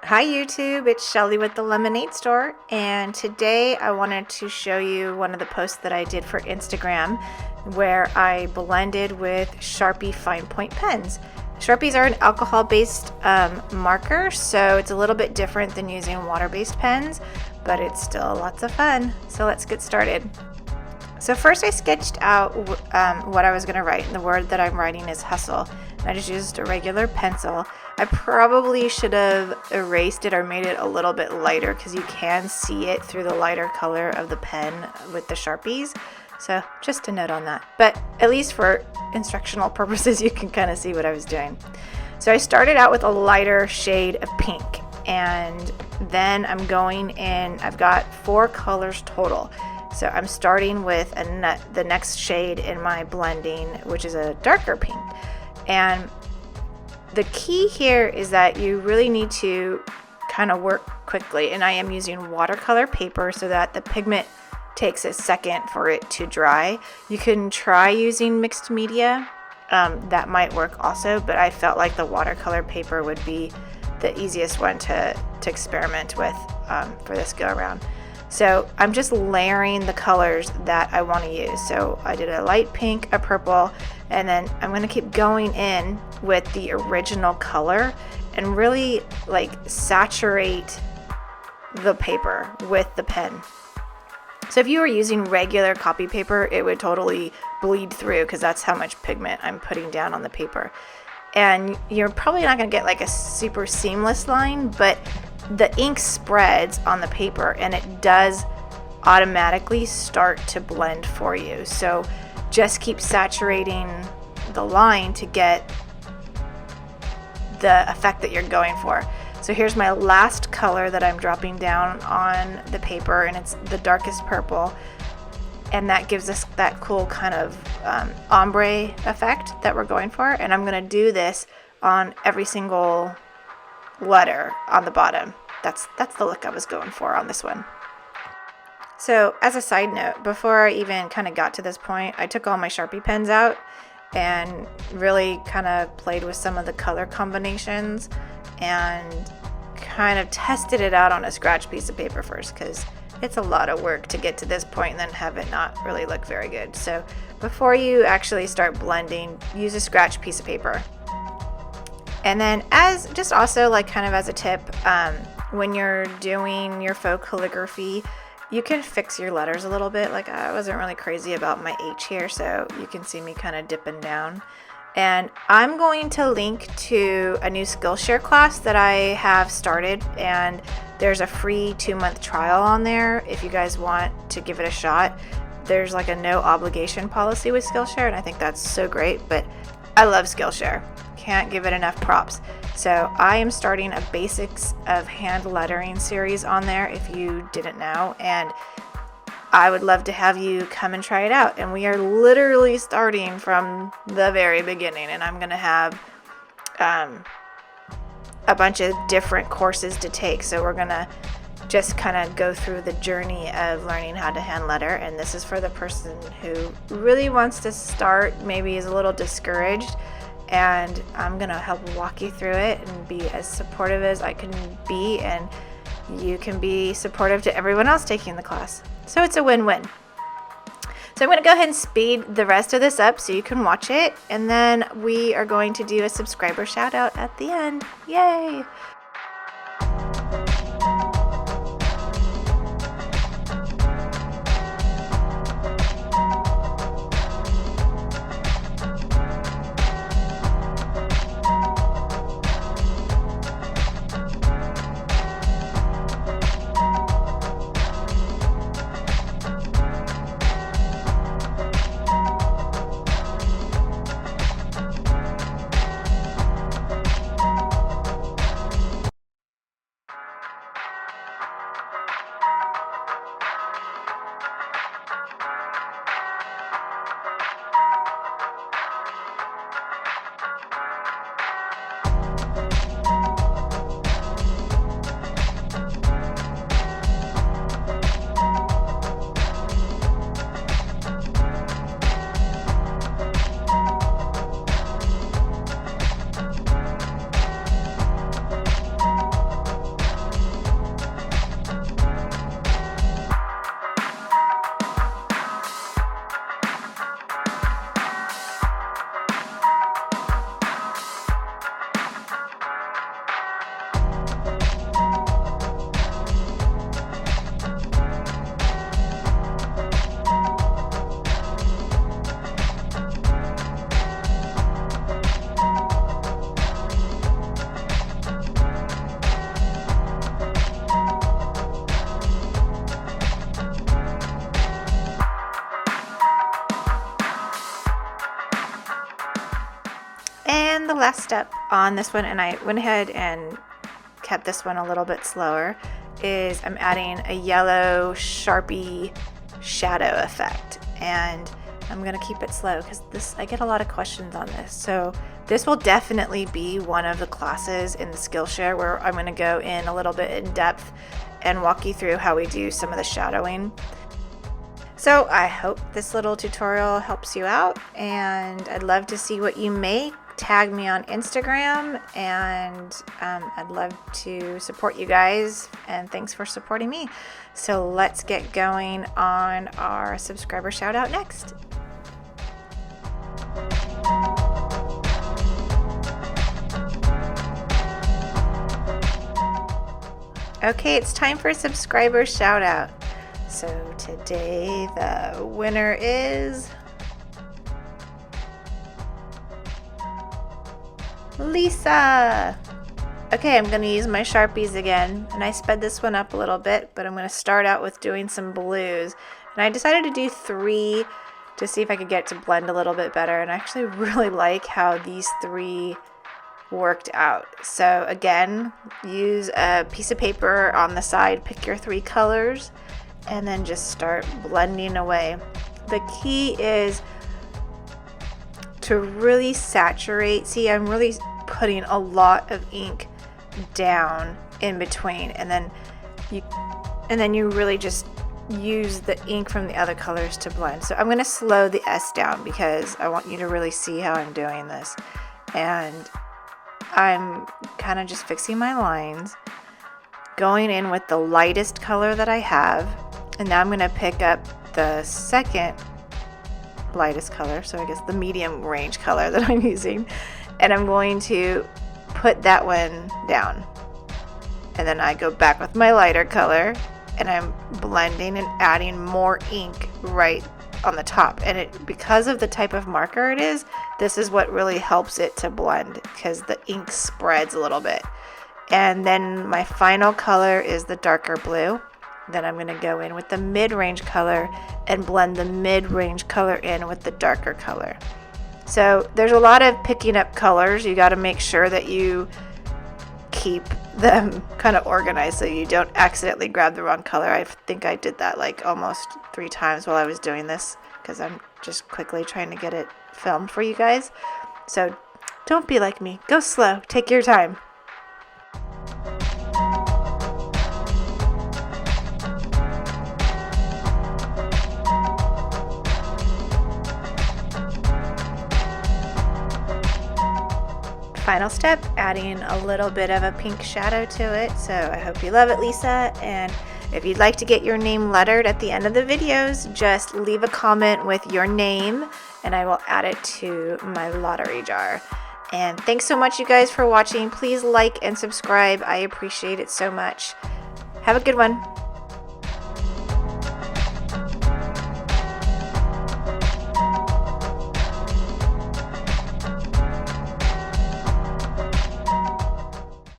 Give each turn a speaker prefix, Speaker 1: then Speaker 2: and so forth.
Speaker 1: Hi YouTube, it's Shelly with the Lemonade Store, and today I wanted to show you one of the posts that I did for Instagram where I blended with Sharpie fine point pens. Sharpies are an alcohol-based marker, so it's a little bit different than using water-based pens, but it's still lots of fun. So let's get started. So first I sketched out what I was going to write, and the word that I'm writing is hustle. And I just used a regular pencil. I probably should have erased it or made it a little bit lighter because you can see it through the lighter color of the pen with the Sharpies. So just a note on that. But at least for instructional purposes, you can kind of see what I was doing. So I started out with a lighter shade of pink, and then I'm going in, I've got 4 colors total. So I'm starting with the next shade in my blending, which is a darker pink. And the key here is that you really need to kind of work quickly. And I am using watercolor paper so that the pigment takes a second for it to dry. You can try using mixed media. That might work also, but I felt like the watercolor paper would be the easiest one to experiment with for this go around. So I'm just layering the colors that I want to use. So I did a light pink, a purple, and then I'm going to keep going in with the original color and really like saturate the paper with the pen. So if you were using regular copy paper, it would totally bleed through because that's how much pigment I'm putting down on the paper. And you're probably not going to get like a super seamless line, but the ink spreads on the paper and it does automatically start to blend for you. So just keep saturating the line to get the effect that you're going for. So here's my last color that I'm dropping down on the paper, and it's the darkest purple, and that gives us that cool kind of ombre effect that we're going for. And I'm going to do this on every single letter on the bottom. That's the look I was going for on this one. So as a side note, before I even kind of got to this point, I took all my Sharpie pens out and really kind of played with some of the color combinations and kind of tested it out on a scratch piece of paper first, because it's a lot of work to get to this point and then have it not really look very good. So before you actually start blending, use a scratch piece of paper. And then as just also like kind of as a tip, when you're doing your faux calligraphy, you can fix your letters a little bit. Like I wasn't really crazy about my H here, so you can see me kind of dipping down. And I'm going to link to a new SKILLSHARE class that I have started, and there's a free 2-month trial on there if you guys want to give it a shot. There's like a no obligation policy with SKILLSHARE, and I think that's so great, but I love SKILLSHARE. Can't give it enough props. So I am starting a basics of hand lettering series on there if you didn't know, and I would love to have you come and try it out. And we are literally starting from the very beginning, and I'm going to have a bunch of different courses to take. So we're going to just kind of go through the journey of learning how to hand letter, and this is for the person who really wants to start, maybe is a little discouraged, and I'm going to help walk you through it and be as supportive as I can be, and you can be supportive to everyone else taking the class. So it's a win-win. So I'm going to go ahead and speed the rest of this up so you can watch it, and then we are going to do a subscriber shout out at the end. Yay! the last step on this one, and I went ahead and kept this one a little bit slower, is I'm adding a yellow Sharpie shadow effect, and I'm gonna keep it slow because I get a lot of questions on this. So this will definitely be one of the classes in the Skillshare where I'm gonna go in a little bit in depth and walk you through how we do some of the shadowing. So I hope this little tutorial helps you out, and I'd love to see what you make. Tag me on Instagram, and I'd love to support you guys, and thanks for supporting me. So let's get going on our subscriber shout out next. Okay, it's time for a subscriber shout out. So today the winner is Lisa. Okay, I'm going to use my Sharpies again, and I sped this one up a little bit, but I'm going to start out with doing some blues. And I decided to do 3 to see if I could get it to blend a little bit better, and I actually really like how these 3 worked out. So again, use a piece of paper on the side, pick your 3 colors, and then just start blending away. The key is to really saturate. See, I'm really putting a lot of ink down in between, and then you really just use the ink from the other colors to blend. So I'm going to slow the S down because I want you to really see how I'm doing this. And I'm kind of just fixing my lines, going in with the lightest color that I have, and now I'm going to pick up the second lightest color, so I guess the medium range color that I'm using, and I'm going to put that one down, and then I go back with my lighter color, and I'm blending and adding more ink right on the top. And because of the type of marker it is, this is what really helps it to blend, because the ink spreads a little bit. And then my final color is the darker blue. Then I'm going to go in with the mid-range color and blend the mid-range color in with the darker color. So there's a lot of picking up colors. You got to make sure that you keep them kind of organized so you don't accidentally grab the wrong color. I think I did that like almost 3 times while I was doing this because I'm just quickly trying to get it filmed for you guys. So don't be like me. Go slow. Take your time. Final step, adding a little bit of a pink shadow to it. So I hope you love it, Lisa. And if you'd like to get your name lettered at the end of the videos, just leave a comment with your name and I will add it to my lottery jar. And thanks so much, you guys, for watching. Please like and subscribe. I appreciate it so much. Have a good one.